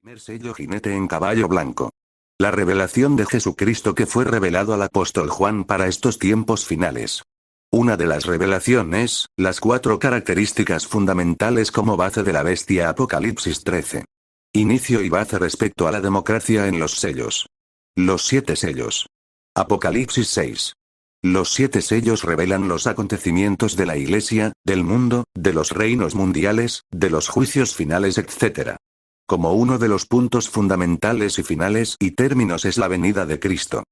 Primer sello, jinete en caballo blanco. La revelación de Jesucristo que fue revelado al apóstol Juan para estos tiempos finales. Una de las revelaciones, las 4 características fundamentales como base de la bestia. Apocalipsis 13. Inicio y base respecto a la democracia en los sellos. Los 7 sellos. Apocalipsis 6. Los 7 sellos revelan los acontecimientos de la Iglesia, del mundo, de los reinos mundiales, de los juicios finales, etc. Como uno de los puntos fundamentales y finales y términos es la venida de Cristo.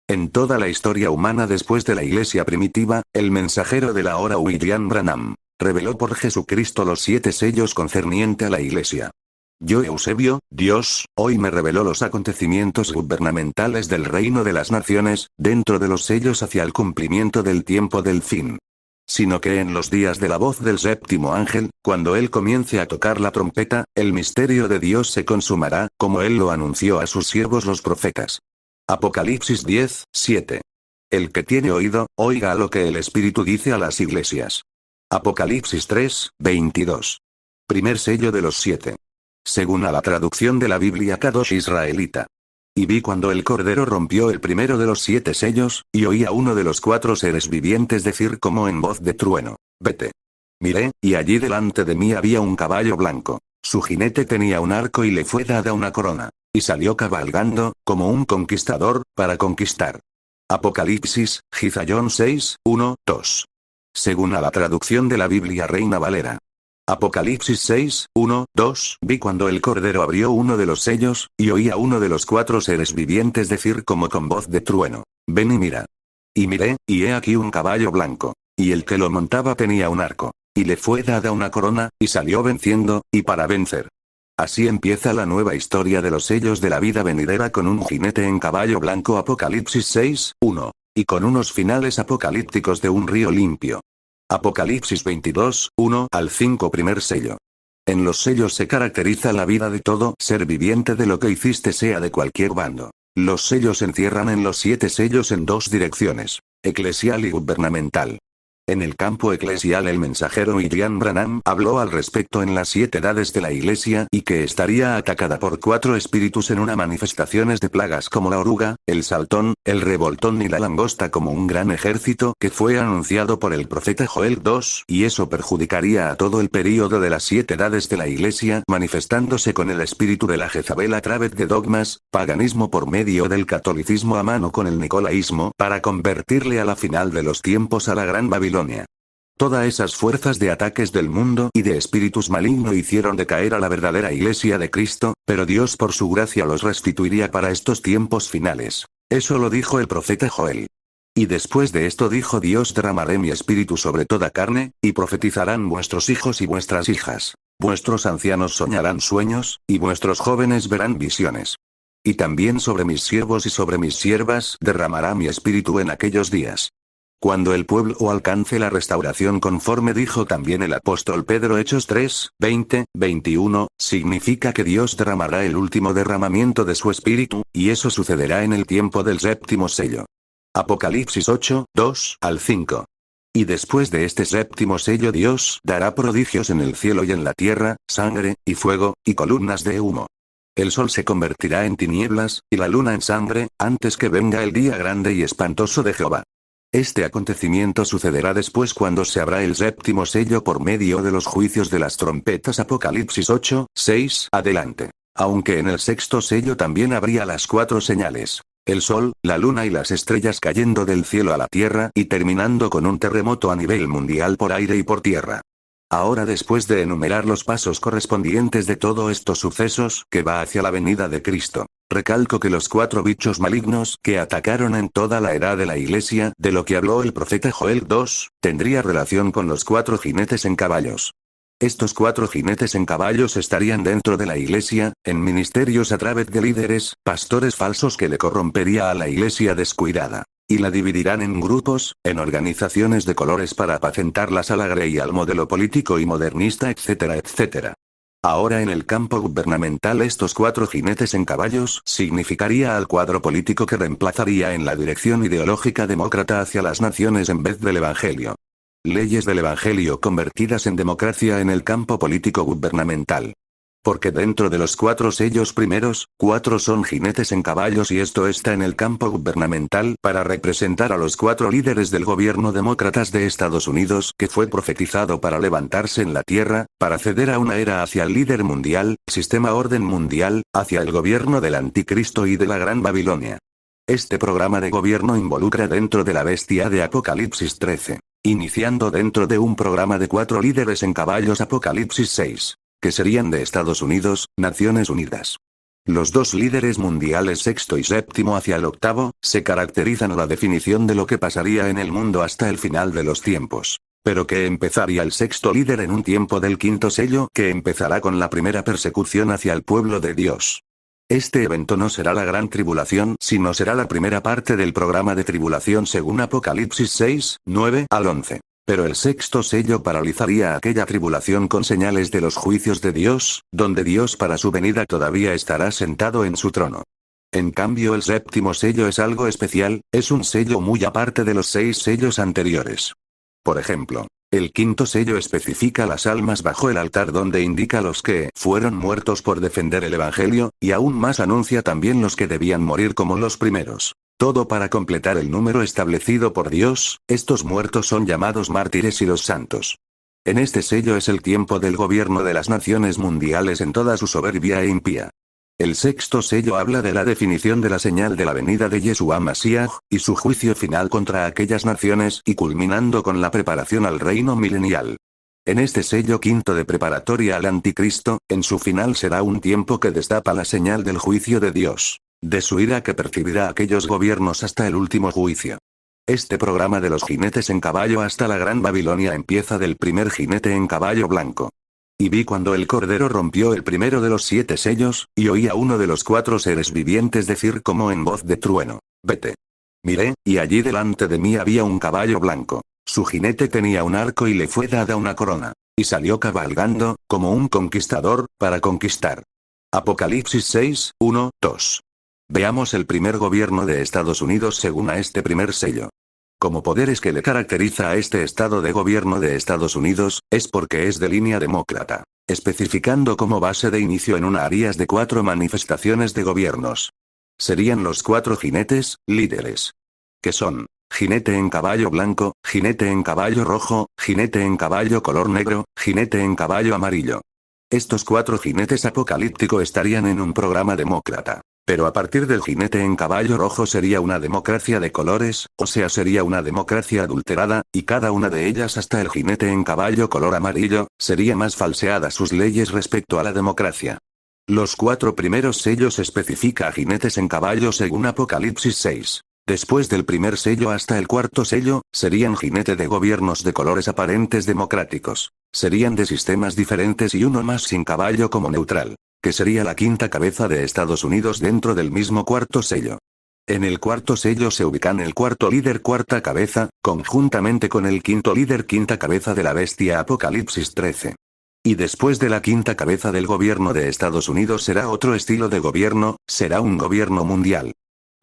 En toda la historia humana después de la Iglesia primitiva, el mensajero de la hora William Branham reveló por Jesucristo los 7 sellos concerniente a la Iglesia. Yo, Eusebio, Dios, hoy me reveló los acontecimientos gubernamentales del reino de las naciones, dentro de los sellos hacia el cumplimiento del tiempo del fin. Sino que en los días de la voz del séptimo ángel, cuando él comience a tocar la trompeta, el misterio de Dios se consumará, como él lo anunció a sus siervos los profetas. Apocalipsis 10, 7. El que tiene oído, oiga lo que el Espíritu dice a las iglesias. Apocalipsis 3, 22. Primer sello de los 7. Según a la traducción de la Biblia Kadosh israelita. Y vi cuando el Cordero rompió el primero de los 7 sellos, y oí a uno de los 4 seres vivientes decir como en voz de trueno: vete. Miré, y allí delante de mí había un caballo blanco. Su jinete tenía un arco y le fue dada una corona. Y salió cabalgando, como un conquistador, para conquistar. Apocalipsis, Gizayón 6, 1, 2. Según a la traducción de la Biblia Reina Valera. Apocalipsis 6, 1, 2. Vi cuando el Cordero abrió uno de los sellos, y oí a uno de los 4 seres vivientes decir como con voz de trueno: ven y mira. Y miré, y he aquí un caballo blanco. Y el que lo montaba tenía un arco. Y le fue dada una corona, y salió venciendo, y para vencer. Así empieza la nueva historia de los sellos de la vida venidera con un jinete en caballo blanco. Apocalipsis 6, 1. Y con unos finales apocalípticos de un río limpio. Apocalipsis 22, 1 al 5. Primer sello. En los sellos se caracteriza la vida de todo ser viviente de lo que hiciste, sea de cualquier bando. Los sellos encierran en los 7 sellos en 2 direcciones: eclesial y gubernamental. En el campo eclesial el mensajero William Branham habló al respecto en las 7 edades de la Iglesia y que estaría atacada por 4 espíritus en una manifestaciones de plagas como la oruga, el saltón, el revoltón y la langosta, como un gran ejército que fue anunciado por el profeta Joel 2, y eso perjudicaría a todo el período de las 7 edades de la Iglesia, manifestándose con el espíritu de la Jezabel a través de dogmas, paganismo por medio del catolicismo a mano con el nicolaísmo, para convertirle a la final de los tiempos a la gran Babilonia. Todas esas fuerzas de ataques del mundo y de espíritus malignos hicieron decaer a la verdadera Iglesia de Cristo, pero Dios por su gracia los restituiría para estos tiempos finales. Eso lo dijo el profeta Joel. Y después de esto dijo Dios: derramaré mi espíritu sobre toda carne, y profetizarán vuestros hijos y vuestras hijas. Vuestros ancianos soñarán sueños, y vuestros jóvenes verán visiones. Y también sobre mis siervos y sobre mis siervas derramará mi espíritu en aquellos días. Cuando el pueblo alcance la restauración conforme dijo también el apóstol Pedro, Hechos 3, 20, 21, significa que Dios derramará el último derramamiento de su espíritu, y eso sucederá en el tiempo del séptimo sello. Apocalipsis 8, 2 al 5. Y después de este séptimo sello Dios dará prodigios en el cielo y en la tierra, sangre, y fuego, y columnas de humo. El sol se convertirá en tinieblas, y la luna en sangre, antes que venga el día grande y espantoso de Jehová. Este acontecimiento sucederá después cuando se abra el séptimo sello por medio de los juicios de las trompetas. Apocalipsis 8, 6, adelante. Aunque en el sexto sello también habría las 4 señales: el sol, la luna y las estrellas cayendo del cielo a la tierra y terminando con un terremoto a nivel mundial por aire y por tierra. Ahora, después de enumerar los pasos correspondientes de todos estos sucesos que va hacia la venida de Cristo, recalco que los 4 bichos malignos que atacaron en toda la edad de la Iglesia, de lo que habló el profeta Joel 2, tendría relación con los 4 jinetes en caballos. Estos 4 jinetes en caballos estarían dentro de la Iglesia, en ministerios a través de líderes, pastores falsos que le corrompería a la Iglesia descuidada. Y la dividirán en grupos, en organizaciones de colores para apacentarlas al agre y al modelo político y modernista, etcétera, etcétera. Ahora en el campo gubernamental estos 4 jinetes en caballos significaría al cuadro político que reemplazaría en la dirección ideológica demócrata hacia las naciones en vez del Evangelio. Leyes del Evangelio convertidas en democracia en el campo político gubernamental. Porque dentro de los 4 sellos primeros, 4 son jinetes en caballos y esto está en el campo gubernamental para representar a los 4 líderes del gobierno demócratas de Estados Unidos que fue profetizado para levantarse en la tierra, para ceder a una era hacia el líder mundial, sistema orden mundial, hacia el gobierno del anticristo y de la Gran Babilonia. Este programa de gobierno involucra dentro de la bestia de Apocalipsis 13, iniciando dentro de un programa de 4 líderes en caballos Apocalipsis 6. Que serían de Estados Unidos, Naciones Unidas. Los 2 líderes mundiales sexto y séptimo hacia el octavo, se caracterizan a la definición de lo que pasaría en el mundo hasta el final de los tiempos. Pero que empezaría el sexto líder en un tiempo del quinto sello que empezará con la primera persecución hacia el pueblo de Dios. Este evento no será la gran tribulación, sino será la primera parte del programa de tribulación según Apocalipsis 6, 9 al 11. Pero el sexto sello paralizaría aquella tribulación con señales de los juicios de Dios, donde Dios para su venida todavía estará sentado en su trono. En cambio el séptimo sello es algo especial, es un sello muy aparte de los 6 sellos anteriores. Por ejemplo, el quinto sello especifica las almas bajo el altar donde indica los que fueron muertos por defender el Evangelio, y aún más anuncia también los que debían morir como los primeros. Todo para completar el número establecido por Dios, estos muertos son llamados mártires y los santos. En este sello es el tiempo del gobierno de las naciones mundiales en toda su soberbia e impía. El sexto sello habla de la definición de la señal de la venida de Yeshua Mashiach, y su juicio final contra aquellas naciones y culminando con la preparación al reino milenial. En este sello quinto de preparatoria al anticristo, en su final será un tiempo que destapa la señal del juicio de Dios. De su ira que percibirá aquellos gobiernos hasta el último juicio. Este programa de los jinetes en caballo hasta la Gran Babilonia empieza del primer jinete en caballo blanco. Y vi cuando el Cordero rompió el primero de los 7 sellos, y oí a uno de los 4 seres vivientes decir como en voz de trueno, vete. Miré, y allí delante de mí había un caballo blanco. Su jinete tenía un arco y le fue dada una corona. Y salió cabalgando, como un conquistador, para conquistar. Apocalipsis 6, 1, 2. Veamos el primer gobierno de Estados Unidos según a este primer sello. Como poderes que le caracteriza a este estado de gobierno de Estados Unidos, es porque es de línea demócrata, especificando como base de inicio en una áreas de 4 manifestaciones de gobiernos. Serían los 4 jinetes, líderes. Que son, jinete en caballo blanco, jinete en caballo rojo, jinete en caballo color negro, jinete en caballo amarillo. Estos 4 jinetes apocalípticos estarían en un programa demócrata. Pero a partir del jinete en caballo rojo sería una democracia de colores, o sea sería una democracia adulterada, y cada una de ellas hasta el jinete en caballo color amarillo, sería más falseada sus leyes respecto a la democracia. Los 4 primeros sellos especifica a jinetes en caballo según Apocalipsis 6. Después del primer sello hasta el cuarto sello, serían jinete de gobiernos de colores aparentes democráticos. Serían de sistemas diferentes y uno más sin caballo como neutral. Que sería la quinta cabeza de Estados Unidos dentro del mismo cuarto sello. En el cuarto sello se ubican el cuarto líder cuarta cabeza, conjuntamente con el quinto líder quinta cabeza de la bestia Apocalipsis 13. Y después de la quinta cabeza del gobierno de Estados Unidos será otro estilo de gobierno, será un gobierno mundial.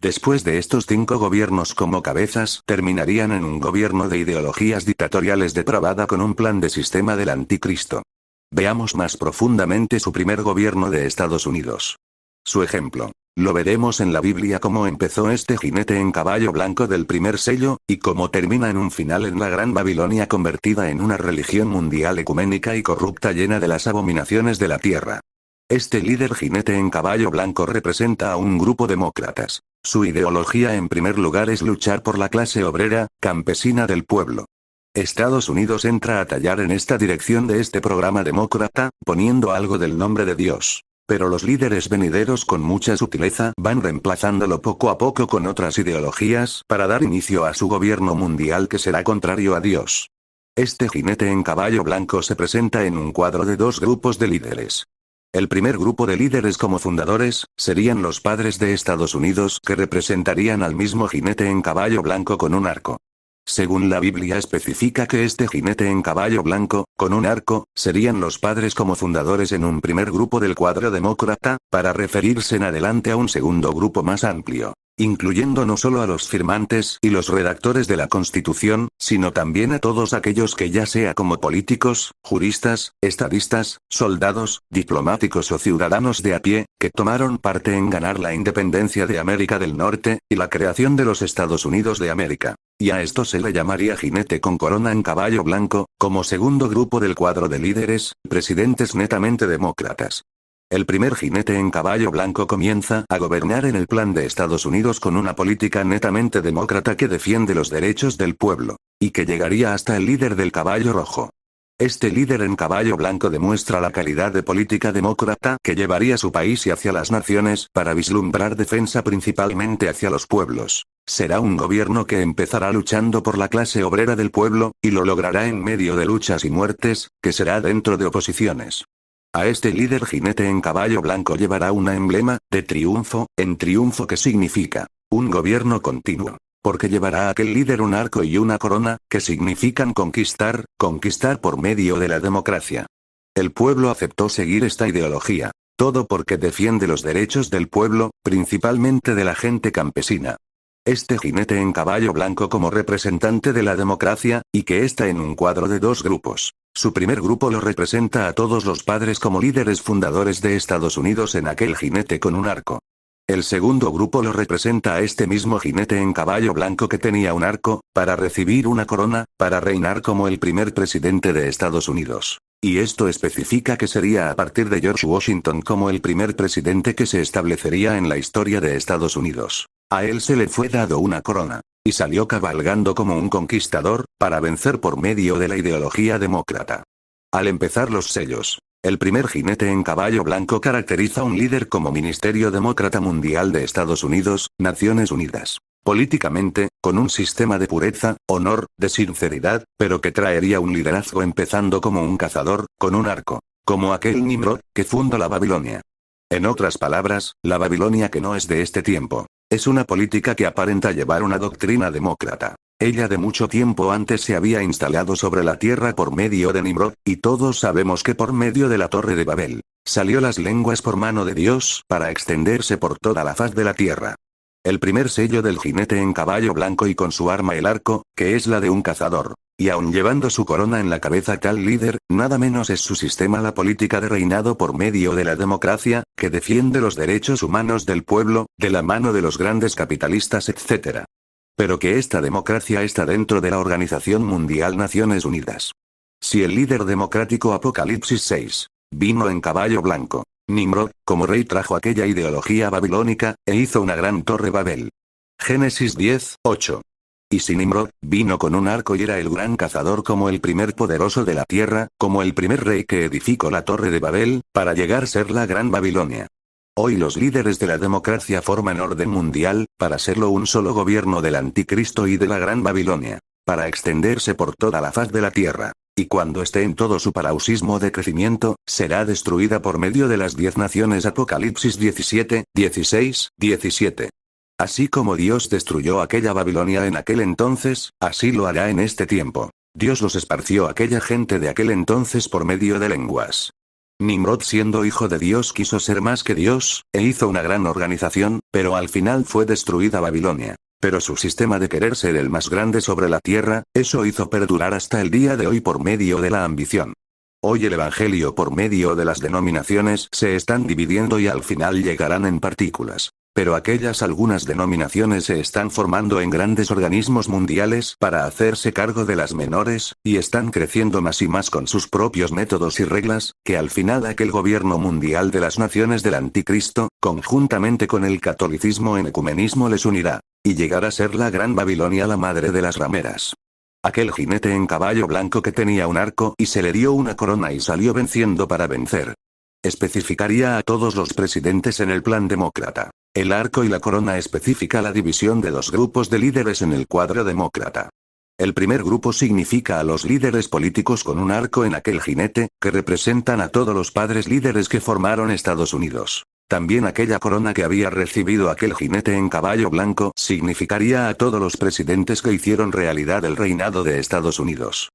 Después de estos 5 gobiernos como cabezas, terminarían en un gobierno de ideologías dictatoriales depravada con un plan de sistema del anticristo. Veamos más profundamente su primer gobierno de Estados Unidos. Su ejemplo. Lo veremos en la Biblia cómo empezó este jinete en caballo blanco del primer sello, y cómo termina en un final en la Gran Babilonia convertida en una religión mundial ecuménica y corrupta llena de las abominaciones de la tierra. Este líder jinete en caballo blanco representa a un grupo demócratas. Su ideología en primer lugar es luchar por la clase obrera, campesina del pueblo. Estados Unidos entra a tallar en esta dirección de este programa demócrata, poniendo algo del nombre de Dios. Pero los líderes venideros con mucha sutileza van reemplazándolo poco a poco con otras ideologías para dar inicio a su gobierno mundial que será contrario a Dios. Este jinete en caballo blanco se presenta en un cuadro de 2 grupos de líderes. El primer grupo de líderes como fundadores, serían los padres de Estados Unidos que representarían al mismo jinete en caballo blanco con un arco. Según la Biblia especifica que este jinete en caballo blanco, con un arco, serían los padres como fundadores en un primer grupo del cuadro demócrata, para referirse en adelante a un segundo grupo más amplio. incluyendo no solo a los firmantes y los redactores de la Constitución, sino también a todos aquellos que ya sea como políticos, juristas, estadistas, soldados, diplomáticos o ciudadanos de a pie, que tomaron parte en ganar la independencia de América del Norte, y la creación de los Estados Unidos de América. Y a esto se le llamaría jinete con corona en caballo blanco, como segundo grupo del cuadro de líderes, presidentes netamente demócratas. El primer jinete en caballo blanco comienza a gobernar en el plan de Estados Unidos con una política netamente demócrata que defiende los derechos del pueblo, y que llegaría hasta el líder del caballo rojo. Este líder en caballo blanco demuestra la calidad de política demócrata que llevaría su país y hacia las naciones para vislumbrar defensa principalmente hacia los pueblos. Será un gobierno que empezará luchando por la clase obrera del pueblo, y lo logrará en medio de luchas y muertes, que será dentro de oposiciones. A este líder jinete en caballo blanco llevará una emblema, de triunfo, en triunfo que significa, un gobierno continuo. Porque llevará a aquel líder un arco y una corona, que significan conquistar, conquistar por medio de la democracia. El pueblo aceptó seguir esta ideología. Todo porque defiende los derechos del pueblo, principalmente de la gente campesina. Este jinete en caballo blanco como representante de la democracia, y que está en un cuadro de dos grupos. Su primer grupo lo representa a todos los padres como líderes fundadores de Estados Unidos en aquel jinete con un arco. El segundo grupo lo representa a este mismo jinete en caballo blanco que tenía un arco, para recibir una corona, para reinar como el primer presidente de Estados Unidos. Y esto especifica que sería a partir de George Washington como el primer presidente que se establecería en la historia de Estados Unidos. A él se le fue dado una corona, y salió cabalgando como un conquistador, para vencer por medio de la ideología demócrata. Al empezar los sellos, el primer jinete en caballo blanco caracteriza a un líder como Ministerio Demócrata Mundial de Estados Unidos, Naciones Unidas. Políticamente, con un sistema de pureza, honor, de sinceridad, pero que traería un liderazgo empezando como un cazador, con un arco, como aquel Nimrod, que fundó la Babilonia. En otras palabras, la Babilonia que no es de este tiempo. Es una política que aparenta llevar una doctrina demócrata. Ella de mucho tiempo antes se había instalado sobre la tierra por medio de Nimrod, y todos sabemos que por medio de la Torre de Babel, salió las lenguas por mano de Dios para extenderse por toda la faz de la tierra. El primer sello del jinete en caballo blanco y con su arma el arco, que es la de un cazador. Y aun llevando su corona en la cabeza tal líder, nada menos es su sistema la política de reinado por medio de la democracia, que defiende los derechos humanos del pueblo, de la mano de los grandes capitalistas etc. Pero que esta democracia está dentro de la Organización Mundial Naciones Unidas. Si el líder democrático Apocalipsis 6, vino en caballo blanco, Nimrod, como rey trajo aquella ideología babilónica, e hizo una gran torre Babel. Génesis 10, 8. Y si Nimrod, vino con un arco y era el gran cazador como el primer poderoso de la tierra, como el primer rey que edificó la torre de Babel, para llegar a ser la gran Babilonia. Hoy los líderes de la democracia forman orden mundial, para serlo un solo gobierno del anticristo y de la gran Babilonia, para extenderse por toda la faz de la tierra. Y cuando esté en todo su paroxismo de crecimiento, será destruida por medio de las 10 naciones Apocalipsis 17, 16, 17. Así como Dios destruyó aquella Babilonia en aquel entonces, así lo hará en este tiempo. Dios los esparció a aquella gente de aquel entonces por medio de lenguas. Nimrod siendo hijo de Dios quiso ser más que Dios, e hizo una gran organización, pero al final fue destruida Babilonia. Pero su sistema de querer ser el más grande sobre la tierra, eso hizo perdurar hasta el día de hoy por medio de la ambición. Hoy el evangelio por medio de las denominaciones se están dividiendo y al final llegarán en partículas. Pero aquellas algunas denominaciones se están formando en grandes organismos mundiales para hacerse cargo de las menores, y están creciendo más y más con sus propios métodos y reglas, que al final aquel gobierno mundial de las naciones del anticristo, conjuntamente con el catolicismo en ecumenismo les unirá, y llegará a ser la gran Babilonia la madre de las rameras. Aquel jinete en caballo blanco que tenía un arco y se le dio una corona y salió venciendo para vencer. Especificaría a todos los presidentes en el plan demócrata. El arco y la corona especifica la división de dos grupos de líderes en el cuadro demócrata. El primer grupo significa a los líderes políticos con un arco en aquel jinete, que representan a todos los padres líderes que formaron Estados Unidos. También aquella corona que había recibido aquel jinete en caballo blanco significaría a todos los presidentes que hicieron realidad el reinado de Estados Unidos.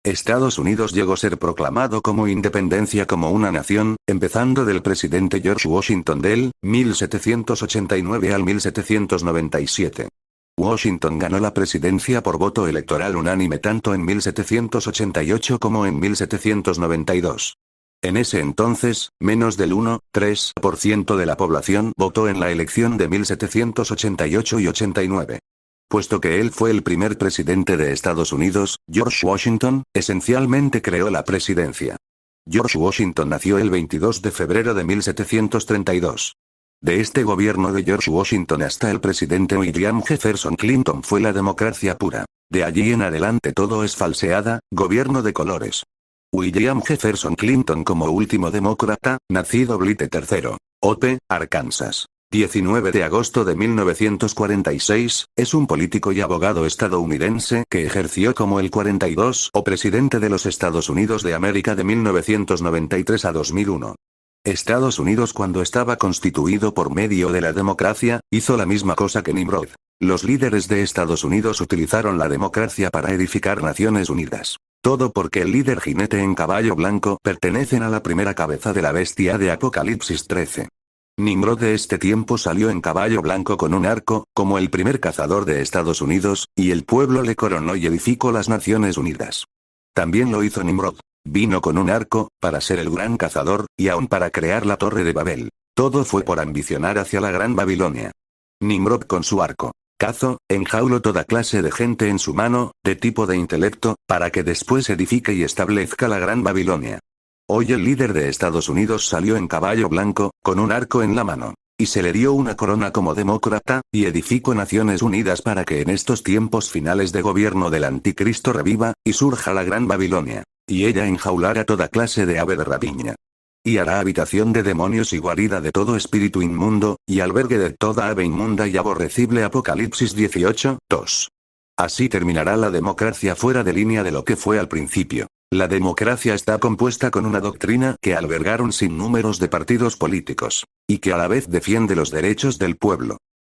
Estados Unidos llegó a ser proclamado como independencia como una nación, empezando del presidente George Washington del 1789 al 1797. Washington ganó la presidencia por voto electoral unánime tanto en 1788 como en 1792. En ese entonces, menos del 1,3% de la población votó en la elección de 1788 y 89. Puesto que él fue el primer presidente de Estados Unidos, George Washington, esencialmente creó la presidencia. George Washington nació el 22 de febrero de 1732. De este gobierno de George Washington hasta el presidente William Jefferson Clinton fue la democracia pura. De allí en adelante todo es falseada, gobierno de colores. William Jefferson Clinton como último demócrata, nacido Blythe III, Ope, Arkansas. 19 de agosto de 1946, es un político y abogado estadounidense que ejerció como el 42 o presidente de los Estados Unidos de América de 1993 a 2001. Estados Unidos cuando estaba constituido por medio de la democracia, hizo la misma cosa que Nimrod. Los líderes de Estados Unidos utilizaron la democracia para edificar Naciones Unidas. Todo porque el líder jinete en caballo blanco pertenecen a la primera cabeza de la bestia de Apocalipsis 13. Nimrod de este tiempo salió en caballo blanco con un arco, como el primer cazador de Estados Unidos, y el pueblo le coronó y edificó las Naciones Unidas. También lo hizo Nimrod. Vino con un arco, para ser el gran cazador, y aún para crear la Torre de Babel. Todo fue por ambicionar hacia la Gran Babilonia. Nimrod con su arco. Cazo, enjauló toda clase de gente en su mano, de tipo de intelecto, para que después edifique y establezca la Gran Babilonia. Hoy el líder de Estados Unidos salió en caballo blanco, con un arco en la mano. Y se le dio una corona como demócrata, y edificó Naciones Unidas para que en estos tiempos finales de gobierno del anticristo reviva, y surja la Gran Babilonia. Y ella enjaulará toda clase de ave de rapiña. Y hará habitación de demonios y guarida de todo espíritu inmundo, y albergue de toda ave inmunda y aborrecible. Apocalipsis 18:2. Así terminará la democracia fuera de línea de lo que fue al principio. La democracia está compuesta con una doctrina que albergaron sin números de partidos políticos, y que a la vez defiende los derechos del pueblo.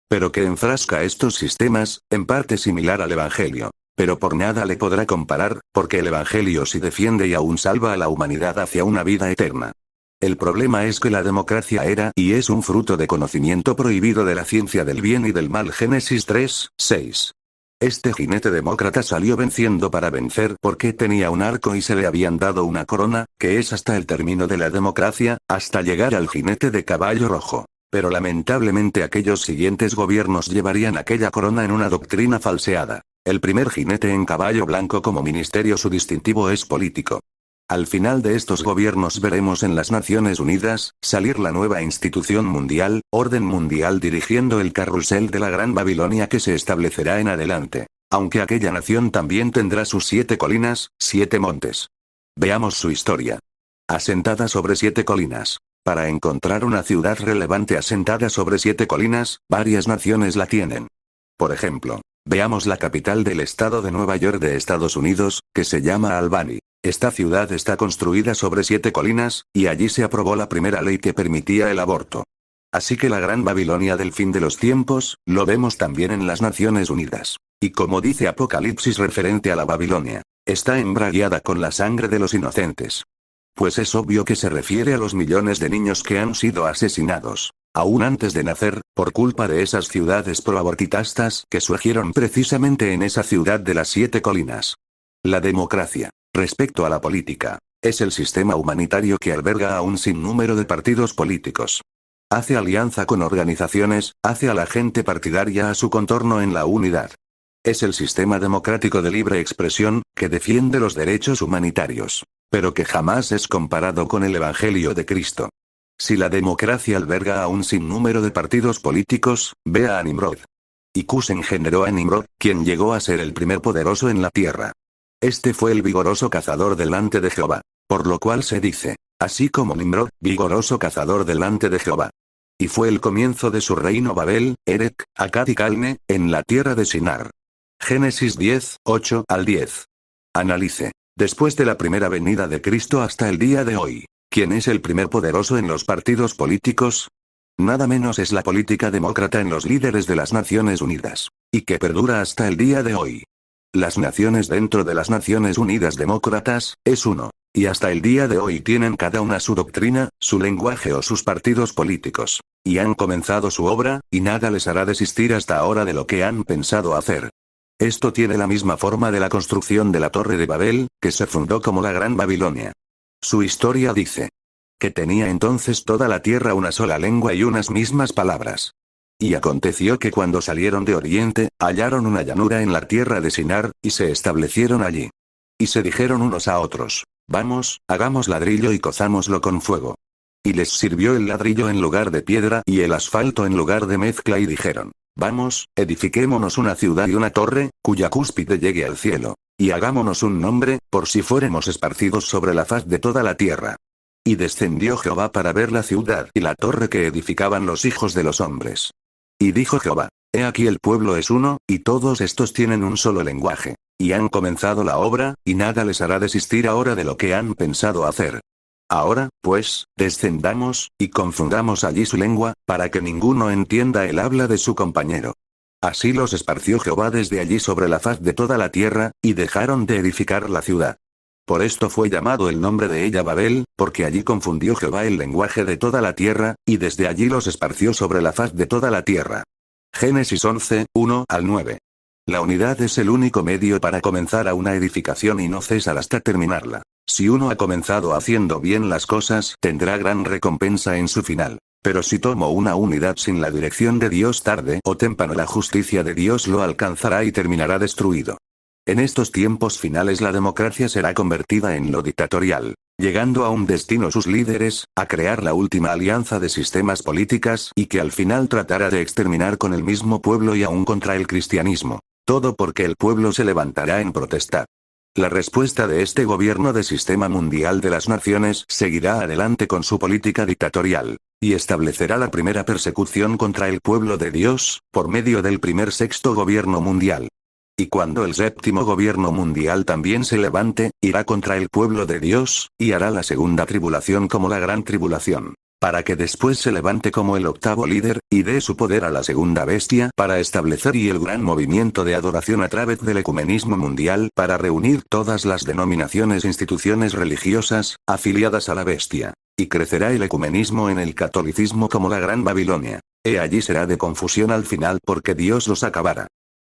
Pero que enfrasca estos sistemas, en parte similar al Evangelio. Pero por nada le podrá comparar, porque el Evangelio sí defiende y aún salva a la humanidad hacia una vida eterna. El problema es que la democracia era y es un fruto de conocimiento prohibido de la ciencia del bien y del mal. Génesis 3:6. Este jinete demócrata salió venciendo para vencer porque tenía un arco y se le habían dado una corona, que es hasta el término de la democracia, hasta llegar al jinete de caballo rojo. Pero lamentablemente aquellos siguientes gobiernos llevarían aquella corona en una doctrina falseada. El primer jinete en caballo blanco como ministerio su distintivo es político. Al final de estos gobiernos veremos en las Naciones Unidas, salir la nueva institución mundial, orden mundial dirigiendo el carrusel de la Gran Babilonia que se establecerá en adelante. Aunque aquella nación también tendrá sus 7 colinas, 7 montes. Veamos su historia. Asentada sobre 7 colinas. Para encontrar una ciudad relevante asentada sobre 7 colinas, varias naciones la tienen. Por ejemplo, veamos la capital del estado de Nueva York de Estados Unidos, que se llama Albany. Esta ciudad está construida sobre 7 colinas, y allí se aprobó la primera ley que permitía el aborto. Así que la Gran Babilonia del fin de los tiempos, lo vemos también en las Naciones Unidas. Y como dice Apocalipsis referente a la Babilonia, está embriagada con la sangre de los inocentes. Pues es obvio que se refiere a los millones de niños que han sido asesinados, aún antes de nacer, por culpa de esas ciudades proabortistas que surgieron precisamente en esa ciudad de las 7 colinas. La democracia. Respecto a la política, es el sistema humanitario que alberga a un sinnúmero de partidos políticos. Hace alianza con organizaciones, hace a la gente partidaria a su contorno en la unidad. Es el sistema democrático de libre expresión, que defiende los derechos humanitarios, pero que jamás es comparado con el Evangelio de Cristo. Si la democracia alberga a un sinnúmero de partidos políticos, vea a Nimrod. Y Cus engendró a Nimrod, quien llegó a ser el primer poderoso en la tierra. Este fue el vigoroso cazador delante de Jehová. Por lo cual se dice, así como Nimrod, vigoroso cazador delante de Jehová. Y fue el comienzo de su reino Babel, Erec, Akkad y Calne, en la tierra de Shinar. Génesis 10:8-10. Analice. Después de la primera venida de Cristo hasta el día de hoy, ¿quién es el primer poderoso en los partidos políticos? Nada menos es la política demócrata en los líderes de las Naciones Unidas. Y que perdura hasta el día de hoy. Las naciones dentro de las Naciones Unidas Demócratas, es uno. Y hasta el día de hoy tienen cada una su doctrina, su lenguaje o sus partidos políticos. Y han comenzado su obra, y nada les hará desistir hasta ahora de lo que han pensado hacer. Esto tiene la misma forma de la construcción de la Torre de Babel, que se fundó como la Gran Babilonia. Su historia dice que tenía entonces toda la tierra una sola lengua y unas mismas palabras. Y aconteció que cuando salieron de Oriente, hallaron una llanura en la tierra de Sinar, y se establecieron allí. Y se dijeron unos a otros: vamos, hagamos ladrillo y cozámoslo con fuego. Y les sirvió el ladrillo en lugar de piedra y el asfalto en lugar de mezcla y dijeron: vamos, edifiquémonos una ciudad y una torre, cuya cúspide llegue al cielo. Y hagámonos un nombre, por si fuéremos esparcidos sobre la faz de toda la tierra. Y descendió Jehová para ver la ciudad y la torre que edificaban los hijos de los hombres. Y dijo Jehová: he aquí el pueblo es uno, y todos estos tienen un solo lenguaje. Y han comenzado la obra, y nada les hará desistir ahora de lo que han pensado hacer. Ahora, pues, descendamos, y confundamos allí su lengua, para que ninguno entienda el habla de su compañero. Así los esparció Jehová desde allí sobre la faz de toda la tierra, y dejaron de edificar la ciudad. Por esto fue llamado el nombre de ella Babel, porque allí confundió Jehová el lenguaje de toda la tierra, y desde allí los esparció sobre la faz de toda la tierra. Génesis 11, 1 al 9. La unidad es el único medio para comenzar a una edificación y no cesar hasta terminarla. Si uno ha comenzado haciendo bien las cosas, tendrá gran recompensa en su final. Pero si tomo una unidad sin la dirección de Dios, tarde o temprano la justicia de Dios lo alcanzará y terminará destruido. En estos tiempos finales la democracia será convertida en lo dictatorial, llegando a un destino sus líderes, a crear la última alianza de sistemas políticas y que al final tratará de exterminar con el mismo pueblo y aún contra el cristianismo. Todo porque el pueblo se levantará en protesta. La respuesta de este gobierno de sistema mundial de las naciones seguirá adelante con su política dictatorial, y establecerá la primera persecución contra el pueblo de Dios, por medio del primer sexto gobierno mundial. Y cuando el séptimo gobierno mundial también se levante, irá contra el pueblo de Dios, y hará la segunda tribulación como la gran tribulación, para que después se levante como el octavo líder, y dé su poder a la segunda bestia para establecer y el gran movimiento de adoración a través del ecumenismo mundial para reunir todas las denominaciones e instituciones religiosas, afiliadas a la bestia. Y crecerá el ecumenismo en el catolicismo como la gran Babilonia. Allí será de confusión al final porque Dios los acabará.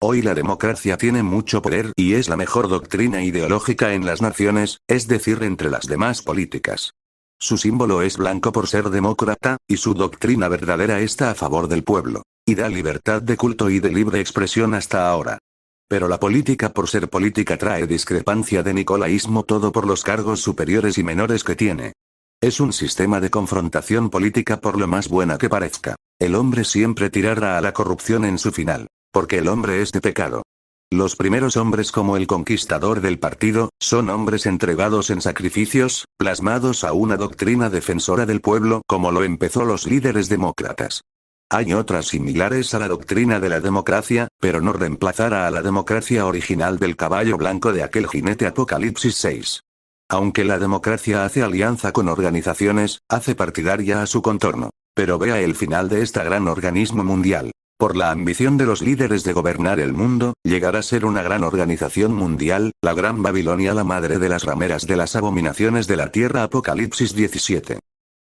Hoy la democracia tiene mucho poder y es la mejor doctrina ideológica en las naciones, es decir, entre las demás políticas. Su símbolo es blanco por ser demócrata, y su doctrina verdadera está a favor del pueblo, y da libertad de culto y de libre expresión hasta ahora. Pero la política por ser política trae discrepancia de nicolaísmo todo por los cargos superiores y menores que tiene. Es un sistema de confrontación política por lo más buena que parezca. El hombre siempre tirará a la corrupción en su final. Porque el hombre es de pecado. Los primeros hombres como el conquistador del partido, son hombres entregados en sacrificios, plasmados a una doctrina defensora del pueblo como lo empezó los líderes demócratas. Hay otras similares a la doctrina de la democracia, pero no reemplazará a la democracia original del caballo blanco de aquel jinete Apocalipsis 6. Aunque la democracia hace alianza con organizaciones, hace partidaria a su contorno. Pero vea el final de este gran organismo mundial. Por la ambición de los líderes de gobernar el mundo, llegará a ser una gran organización mundial, la Gran Babilonia, la madre de las rameras de las abominaciones de la tierra. Apocalipsis 17.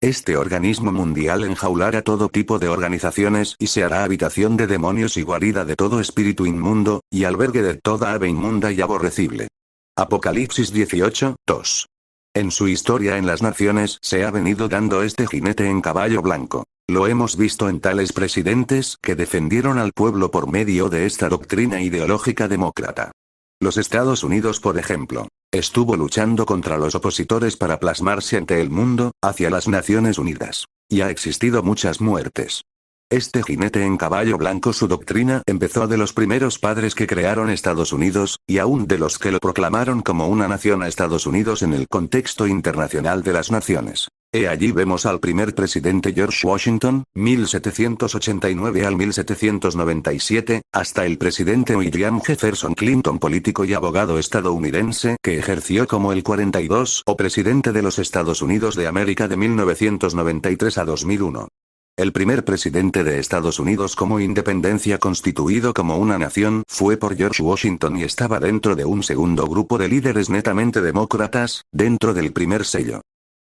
Este organismo mundial enjaulará todo tipo de organizaciones y se hará habitación de demonios y guarida de todo espíritu inmundo, y albergue de toda ave inmunda y aborrecible. Apocalipsis 18, 2. En su historia en las naciones se ha venido dando este jinete en caballo blanco. Lo hemos visto en tales presidentes que defendieron al pueblo por medio de esta doctrina ideológica demócrata. Los Estados Unidos, por ejemplo, estuvo luchando contra los opositores para plasmarse ante el mundo, hacia las Naciones Unidas. Y ha existido muchas muertes. Este jinete en caballo blanco, su doctrina empezó de los primeros padres que crearon Estados Unidos, y aún de los que lo proclamaron como una nación a Estados Unidos en el contexto internacional de las naciones. Allí vemos al primer presidente George Washington, 1789 al 1797, hasta el presidente William Jefferson Clinton, político y abogado estadounidense que ejerció como el 42 o presidente de los Estados Unidos de América de 1993 a 2001. El primer presidente de Estados Unidos como independencia constituido como una nación fue por George Washington y estaba dentro de un segundo grupo de líderes netamente demócratas, dentro del primer sello.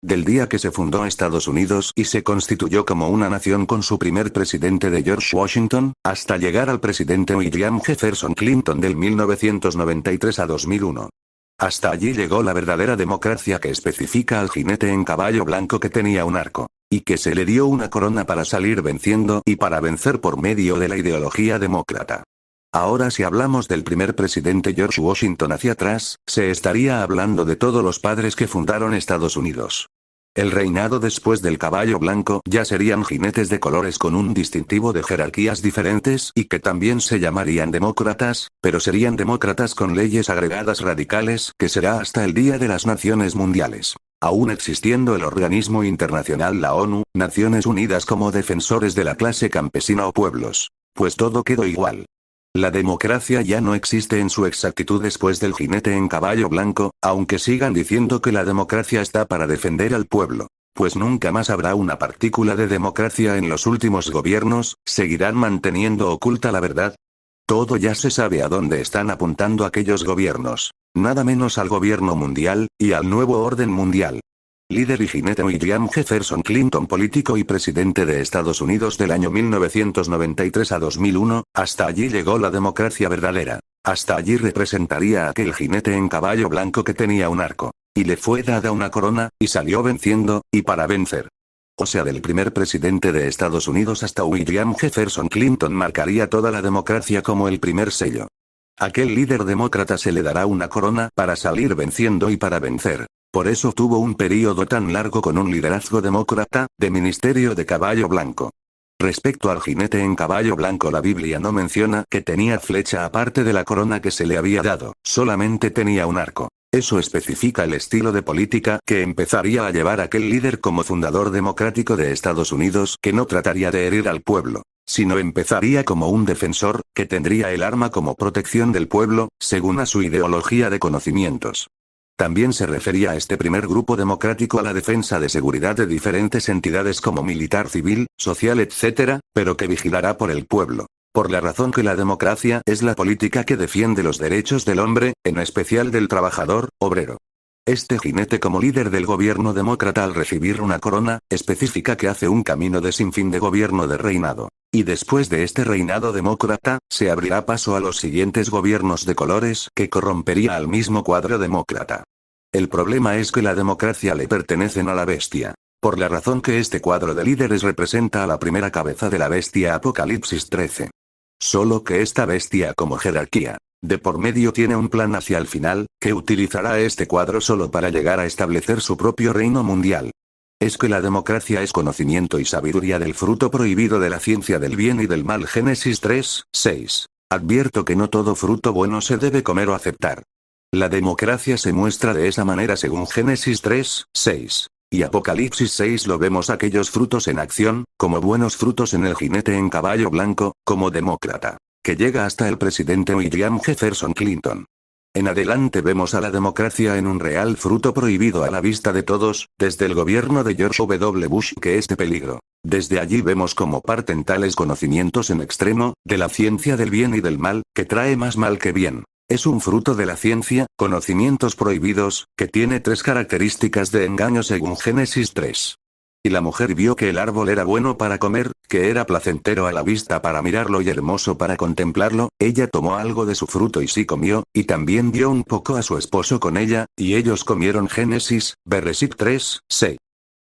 Del día que se fundó Estados Unidos y se constituyó como una nación con su primer presidente de George Washington, hasta llegar al presidente William Jefferson Clinton del 1993 a 2001. Hasta allí llegó la verdadera democracia que especifica al jinete en caballo blanco que tenía un arco, y que se le dio una corona para salir venciendo y para vencer por medio de la ideología demócrata. Ahora si hablamos del primer presidente George Washington hacia atrás, se estaría hablando de todos los padres que fundaron Estados Unidos. El reinado después del caballo blanco ya serían jinetes de colores con un distintivo de jerarquías diferentes y que también se llamarían demócratas, pero serían demócratas con leyes agregadas radicales que será hasta el Día de las Naciones Mundiales. Aún existiendo el organismo internacional la ONU, Naciones Unidas como defensores de la clase campesina o pueblos. Pues todo quedó igual. La democracia ya no existe en su exactitud después del jinete en caballo blanco, aunque sigan diciendo que la democracia está para defender al pueblo. Pues nunca más habrá una partícula de democracia en los últimos gobiernos, seguirán manteniendo oculta la verdad. Todo ya se sabe a dónde están apuntando aquellos gobiernos. Nada menos al gobierno mundial, y al nuevo orden mundial. Líder y jinete William Jefferson Clinton, político y presidente de Estados Unidos del año 1993 a 2001, hasta allí llegó la democracia verdadera. Hasta allí representaría a aquel jinete en caballo blanco que tenía un arco, y le fue dada una corona, y salió venciendo, y para vencer. O sea, del primer presidente de Estados Unidos hasta William Jefferson Clinton marcaría toda la democracia como el primer sello. Aquel líder demócrata se le dará una corona para salir venciendo y para vencer. Por eso tuvo un período tan largo con un liderazgo demócrata, de ministerio de caballo blanco. Respecto al jinete en caballo blanco, la Biblia no menciona que tenía flecha aparte de la corona que se le había dado, solamente tenía un arco. Eso especifica el estilo de política que empezaría a llevar aquel líder como fundador democrático de Estados Unidos, que no trataría de herir al pueblo, sino empezaría como un defensor, que tendría el arma como protección del pueblo, según a su ideología de conocimientos. También se refería a este primer grupo democrático a la defensa de seguridad de diferentes entidades como militar, civil, social, etc., pero que vigilará por el pueblo. Por la razón que la democracia es la política que defiende los derechos del hombre, en especial del trabajador, obrero. Este jinete como líder del gobierno demócrata al recibir una corona, especifica que hace un camino de sinfín de gobierno de reinado. Y después de este reinado demócrata, se abrirá paso a los siguientes gobiernos de colores que corrompería al mismo cuadro demócrata. El problema es que la democracia le pertenecen a la bestia. Por la razón que este cuadro de líderes representa a la primera cabeza de la bestia Apocalipsis 13. Solo que esta bestia como jerarquía de por medio tiene un plan hacia el final, que utilizará este cuadro solo para llegar a establecer su propio reino mundial. Es que la democracia es conocimiento y sabiduría del fruto prohibido de la ciencia del bien y del mal. Génesis 3, 6. Advierto que no todo fruto bueno se debe comer o aceptar. La democracia se muestra de esa manera según Génesis 3, 6. Y Apocalipsis 6 lo vemos aquellos frutos en acción, como buenos frutos en el jinete en caballo blanco, como demócrata, que llega hasta el presidente William Jefferson Clinton. En adelante vemos a la democracia en un real fruto prohibido a la vista de todos, desde el gobierno de George W. Bush, que es de peligro. Desde allí vemos cómo parten tales conocimientos en extremo, de la ciencia del bien y del mal, que trae más mal que bien. Es un fruto de la ciencia, conocimientos prohibidos, que tiene tres características de engaño según Génesis 3. Y la mujer vio que el árbol era bueno para comer, que era placentero a la vista para mirarlo y hermoso para contemplarlo, ella tomó algo de su fruto y sí comió, y también dio un poco a su esposo con ella, y ellos comieron. Génesis, Bereshit 3, 6.